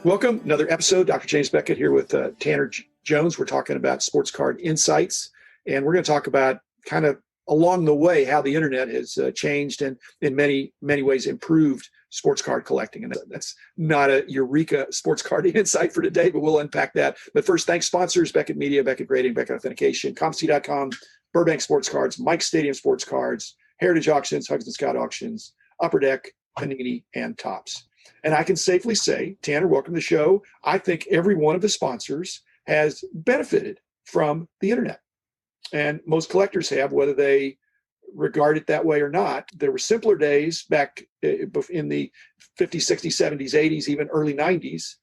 Welcome, another episode. Dr. James Beckett here with Tanner Jones. We're talking about sports card insights, and we're going to talk about kind of along the way how the internet has changed and in many ways improved sports card collecting. And that's not a eureka sports card insight for today, but we'll unpack that. But first, thanks sponsors: Beckett Media, Beckett Grading, Beckett Authentication, ComC.com, Burbank Sports Cards, Mike Stadium Sports Cards, Heritage Auctions, Huggins and Scott Auctions, Upper Deck, Panini, and Topps. And I can safely say, Tanner, welcome to the show. I think every one of the sponsors has benefited from the internet. And most collectors have, whether they regard it that way or not. There were simpler days back in the 50s, 60s, 70s, 80s, even early 90s.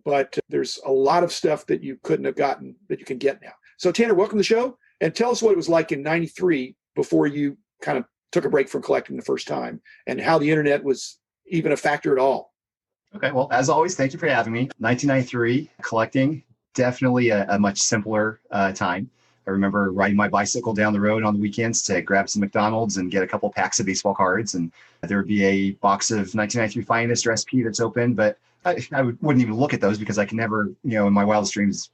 But there's a lot of stuff that you couldn't have gotten that you can get now. So Tanner, welcome to the show. And tell us what it was like in 93 before you kind of took a break from collecting the first time, and how the internet was even a factor at all. Okay, well, as always, thank you for having me. 1993, collecting, definitely a much simpler time. I remember riding my bicycle down the road on the weekends to grab some McDonald's and get a couple packs of baseball cards. And there would be a box of 1993 Finest or SP that's open, but I wouldn't even look at those because I can never, in my wildest dreams,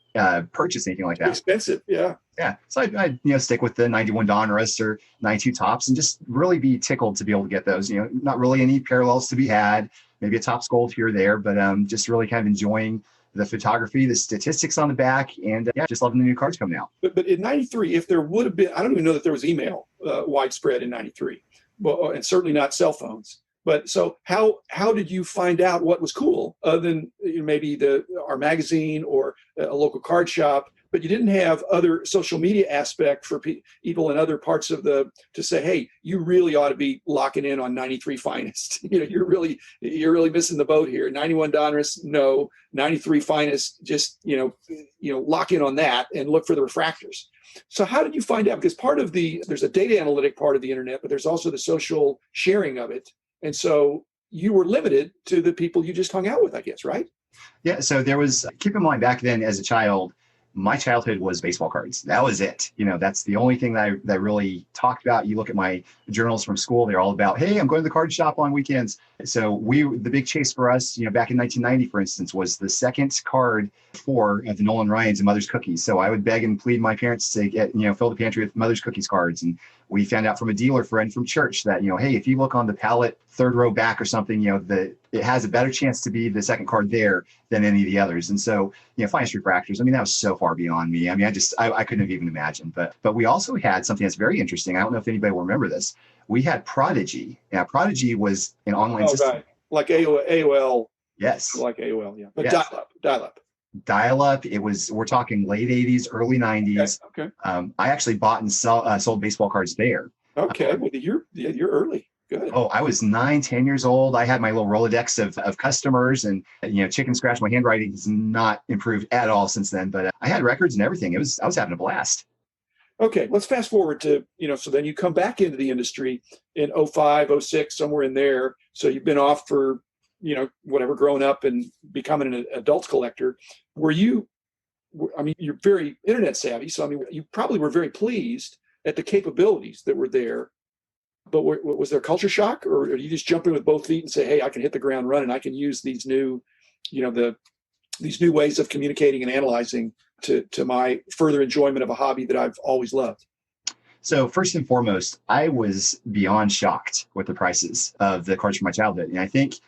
purchase anything like that. Expensive, yeah. Yeah, so I'd stick with the 91 Donruss or 92 Topps and just really be tickled to be able to get those. Not really any parallels to be had, maybe a Topps Gold here or there, but just really kind of enjoying the photography, the statistics on the back, and just loving the new cards coming out. But in 93, if there would have been, I don't even know that there was email widespread in 93, and certainly not cell phones. But so how did you find out what was cool other than maybe our magazine or a local card shop? But you didn't have other social media aspect for people in other parts of to say, hey, you really ought to be locking in on 93 Finest. You're really missing the boat here. 91 Donruss, no. 93 Finest, just lock in on that and look for the refractors. So how did you find out? Because there's a data analytic part of the internet, but there's also the social sharing of it. And so you were limited to the people you just hung out with, I guess, right? Yeah. So keep in mind back then as a child, my childhood was baseball cards. That was it. That's the only thing that I really talked about. You look at my journals from school, they're all about, hey, I'm going to the card shop on weekends. So the big chase for us, back in 1990, for instance, was the second card for the Nolan Ryans and Mother's Cookies. So I would beg and plead my parents to get, fill the pantry with Mother's Cookies cards. And we found out from a dealer friend from church that, hey, if you look on the pallet, third row back or something, it has a better chance to be the second card there than any of the others. And so, Finest refractors, that was so far beyond me. I couldn't have even imagined. But we also had something that's very interesting. I don't know if anybody will remember this. We had Prodigy. Now, Prodigy was an online system. Right. Like AOL. Yes. Like AOL, yeah. But yes. Dial-up. Dial-up. We're talking late 80s, early 90s. Okay. I actually bought and sold baseball cards there. Okay. Well, you're early. Good. Oh, I was 9, 10 years old. I had my little Rolodex of customers, and chicken scratch. My handwriting has not improved at all since then. But I had records and everything. I was having a blast. Okay, let's fast forward to so then you come back into the industry in 05, 06, somewhere in there. So you've been off for whatever, growing up and becoming an adult collector. You're very internet savvy, so you probably were very pleased at the capabilities that were there. But was there culture shock, or are you just jumping with both feet and say, hey, I can hit the ground running, I can use these new, these new ways of communicating and analyzing to my further enjoyment of a hobby that I've always loved? So first and foremost, I was beyond shocked with the prices of the cards from my childhood. And I think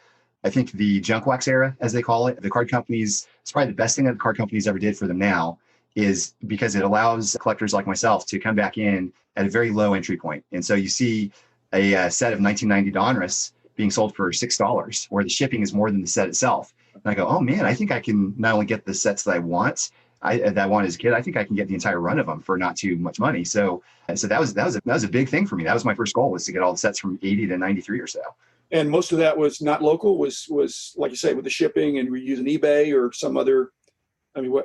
the junk wax era, as they call it, the card companies, it's probably the best thing that the card companies ever did for them now, is because it allows collectors like myself to come back in at a very low entry point. And so you see a set of 1990 Donruss being sold for $6, where the shipping is more than the set itself. And I go, oh man, I think I can not only get the sets that I want as a kid, I think I can get the entire run of them for not too much money. So that was a big thing for me. That was my first goal, was to get all the sets from 80 to 93 or so. And most of that was not local, was like you say, with the shipping, and were you using eBay or some other,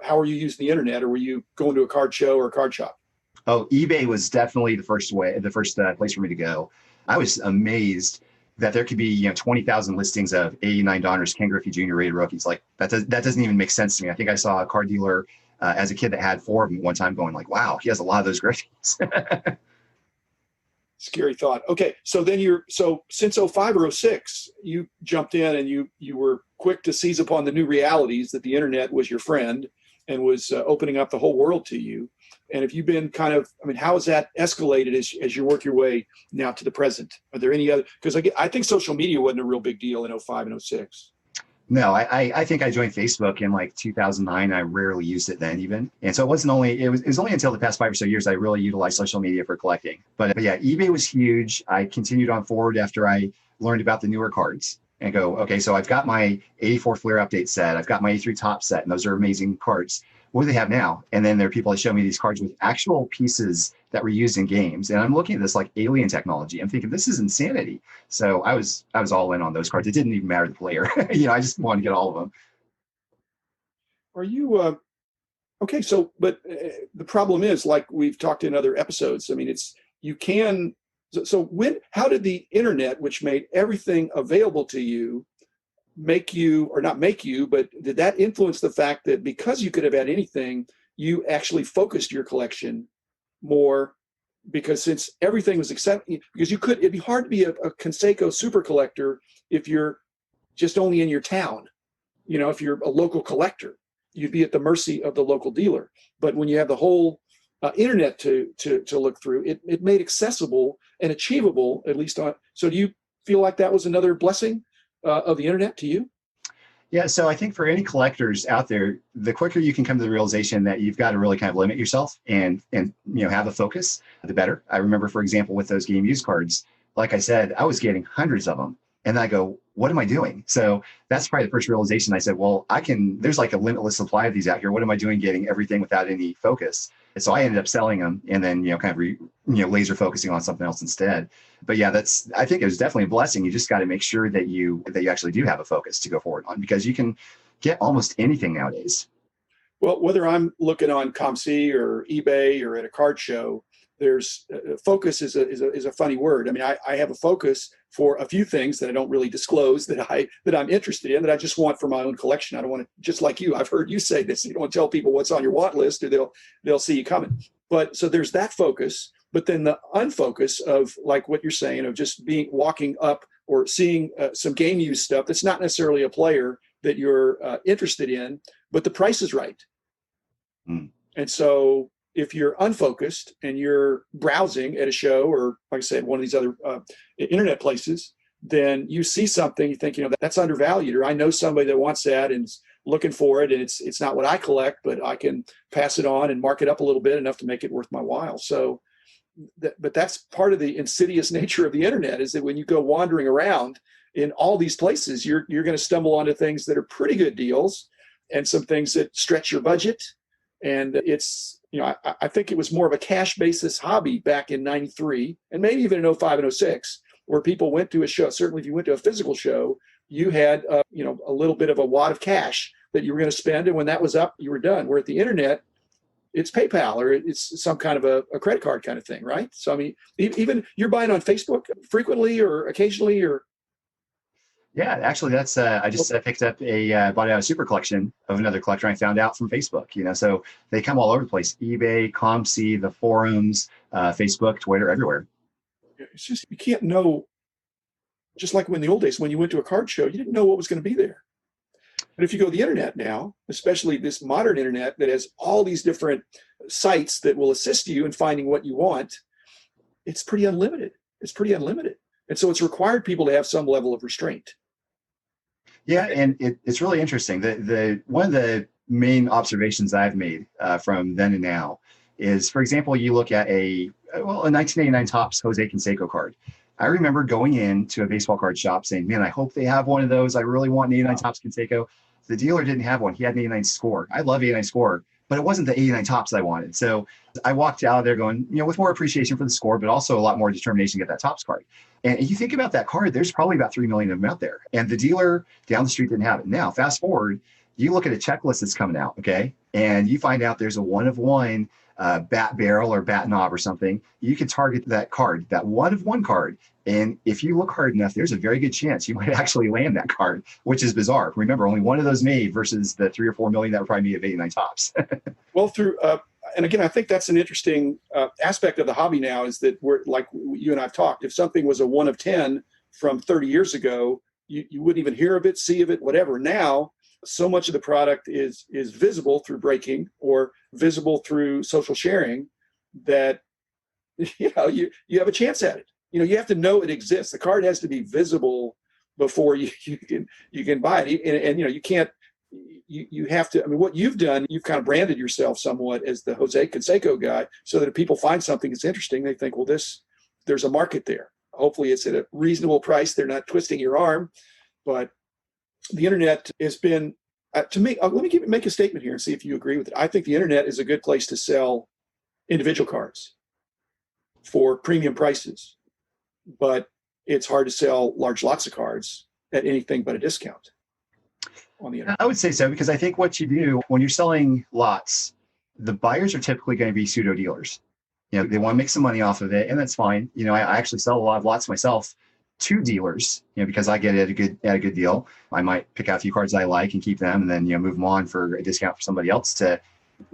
how were you using the internet, or were you going to a card show or a card shop? Oh, eBay was definitely the first place for me to go. I was amazed that there could be 20,000 listings of 89 Donruss Ken Griffey Jr. rated rookies. Like that doesn't even make sense to me. I think I saw a card dealer as a kid that had 4 of them at one time, going like, wow, he has a lot of those Griffies. Scary thought. Okay, so then since 05 or 06, you jumped in and you were quick to seize upon the new realities that the internet was your friend and was opening up the whole world to you. And if you've been kind of, I mean, how has that escalated as you work your way now to the present? Are there any other, because I think social media wasn't a real big deal in '05 and '06. No, I think I joined Facebook in like 2009. I rarely used it then even. And so it was only until the past 5 or so years I really utilized social media for collecting. But yeah, eBay was huge. I continued on forward after I learned about the newer cards and go, okay, so I've got my 84 Fleer update set. I've got my 83 top set, and those are amazing cards. What do they have now? And then there are people that show me these cards with actual pieces that were used in games. And I'm looking at this like alien technology. I'm thinking, this is insanity. So I was all in on those cards. It didn't even matter the player. I just wanted to get all of them. Are you, okay, so, but the problem is, like we've talked in other episodes, I mean, how did the internet, which made everything available to you, make you, or not make you, but did that influence the fact that because you could have had anything, you actually focused your collection more? Because since everything was accepted, because it'd be hard to be a Conseco super collector if you're just only in your town. If you're a local collector, you'd be at the mercy of the local dealer. But when you have the whole internet to look through, it made accessible and achievable, at least on. So do you feel like that was another blessing of the internet to you? Yeah, so I think for any collectors out there, the quicker you can come to the realization that you've got to really kind of limit yourself and have a focus, the better. I remember, for example, with those game used cards, like I said, I was getting hundreds of them. And I go, what am I doing? So that's probably the first realization. I said, well, there's like a limitless supply of these out here. What am I doing getting everything without any focus? And so I ended up selling them and then, kind of laser focusing on something else instead. But yeah, I think it was definitely a blessing. You just got to make sure that you actually do have a focus to go forward on, because you can get almost anything nowadays. Well, whether I'm looking on ComC or eBay or at a card show, there's focus is a funny word. I mean, I have a focus for a few things that I don't really disclose that I'm interested in, that I just want for my own collection. I don't want to, just like you, I've heard you say this, you don't want to tell people what's on your want list or they'll see you coming. But so there's that focus, but then the unfocus of like what you're saying of just walking up or seeing some game use stuff that's not necessarily a player that you're interested in, but the price is right. Mm. And so if you're unfocused and you're browsing at a show or, like I said, one of these other internet places, then you see something, you think, that's undervalued, or I know somebody that wants that and is looking for it, and it's not what I collect, but I can pass it on and mark it up a little bit enough to make it worth my while. So, but that's part of the insidious nature of the internet, is that when you go wandering around in all these places, you're going to stumble onto things that are pretty good deals and some things that stretch your budget. And it's, I think it was more of a cash basis hobby back in '93 and maybe even in '05 and '06, where people went to a show. Certainly if you went to a physical show, you had, a little bit of a wad of cash that you were going to spend. And when that was up, you were done. Where at the internet, it's PayPal or it's some kind of a credit card kind of thing, right? So, I mean, even you're buying on Facebook frequently or occasionally, or. Yeah, actually, that's I just picked up bought out a super collection of another collector I found out from Facebook. So they come all over the place: eBay, ComC, the forums, Facebook, Twitter, everywhere. It's just, you can't know. Just like in the old days, when you went to a card show, you didn't know what was going to be there. But if you go to the internet now, especially this modern internet that has all these different sites that will assist you in finding what you want, it's pretty unlimited. And so it's required people to have some level of restraint. Yeah, and it's really interesting. The one of the main observations I've made from then and now is, for example, you look at a 1989 Topps Jose Canseco card. I remember going into a baseball card shop saying, man, I hope they have one of those. I really want an 89 Topps Canseco. The dealer didn't have one. He had an 89 score. I love 89 score, but it wasn't the 89 Topps I wanted. So I walked out of there going, with more appreciation for the score, but also a lot more determination to get that Topps card. And you think about that card, there's probably about 3 million of them out there. And the dealer down the street didn't have it. Now, fast forward, you look at a checklist that's coming out, okay? And you find out there's a one of one bat barrel or bat knob or something. You can target that card, that one of one card. And if you look hard enough, there's a very good chance you might actually land that card, which is bizarre. Remember, only one of those made versus the 3 or 4 million that were probably made of 89 Topps. Well, and again, I think that's an interesting aspect of the hobby now, is that we're, like you and I've talked, if something was a 1 of 10 from 30 years ago, you wouldn't even hear of it, see of it, whatever. Now, so much of the product is visible through breaking or visible through social sharing that you have a chance at it. You have to know it exists. The card has to be visible before you can buy it. And you can't. You have to. I mean, what you've done, you've kind of branded yourself somewhat as the Jose Canseco guy, so that if people find something that's interesting, they think, well, there's a market there. Hopefully, it's at a reasonable price. They're not twisting your arm, but the internet has been, to me. Let me make a statement here and see if you agree with it. I think the internet is a good place to sell individual cards for premium prices, but it's hard to sell large lots of cards at anything but a discount on the internet. I would say so, because I think what you do when you're selling lots, the buyers are typically going to be pseudo dealers. They want to make some money off of it, and that's fine. I actually sell a lot of lots myself to dealers, because I get it at a good deal. I might pick out a few cards I like and keep them, and then move them on for a discount for somebody else to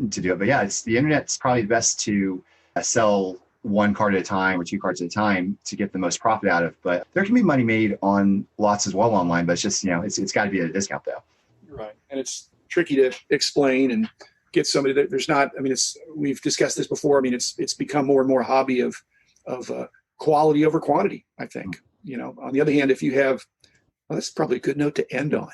do it. But yeah, the internet's probably best to sell one card at a time or two cards at a time to get the most profit out of. But there can be money made on lots as well online, but it's just it's got to be at a discount though. Right, and it's tricky to explain and get somebody that there's not. I mean, we've discussed this before. I mean, it's become more and more a hobby of quality over quantity. I think. On the other hand, if you have, well, that's probably a good note to end on.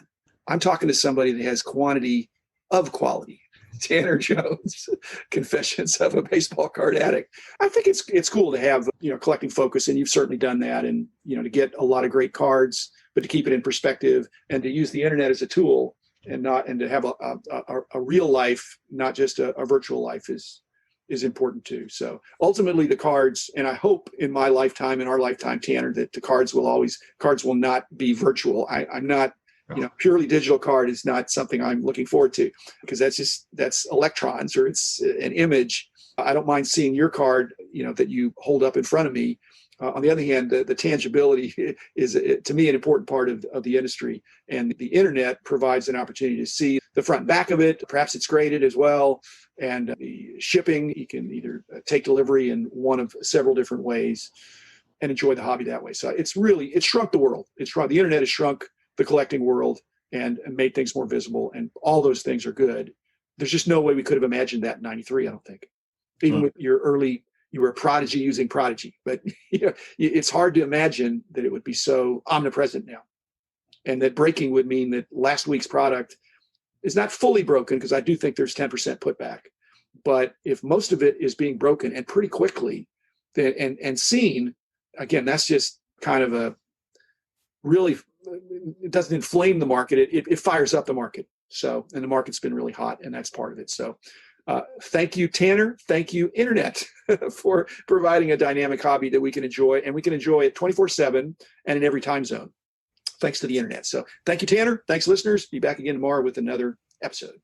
I'm talking to somebody that has quantity of quality. Tanner Jones, Confessions of a Baseball Card Addict. I think it's cool to have collecting focus, and you've certainly done that, and to get a lot of great cards, but to keep it in perspective and to use the internet as a tool and to have a real life, not just a virtual life is important too. So ultimately the cards, and I hope in my lifetime, in our lifetime, Tanner, that the cards will not be virtual. I'm not. Purely digital card is not something I'm looking forward to, because that's electrons, or it's an image. I don't mind seeing your card, that you hold up in front of me. On the other hand, the tangibility is, to me, an important part of the industry. And the internet provides an opportunity to see the front and back of it. Perhaps it's graded as well. And the shipping, you can either take delivery in one of several different ways and enjoy the hobby that way. So it's shrunk the world. The internet has shrunk the collecting world and made things more visible, and all those things are good. There's just no way we could have imagined that in '93, I don't think. Even with your early, you were a prodigy using Prodigy, but it's hard to imagine that it would be so omnipresent now, and that breaking would mean that last week's product is not fully broken, because I do think there's 10% putback, but if most of it is being broken and pretty quickly, then and seen, again, that's just kind of a really, it doesn't inflame the market. It fires up the market. So, and the market's been really hot, and that's part of it. So thank you, Tanner. Thank you, Internet, for providing a dynamic hobby that we can enjoy, and we can enjoy it 24/7 and in every time zone, thanks to the Internet. So thank you, Tanner. Thanks, listeners. Be back again tomorrow with another episode.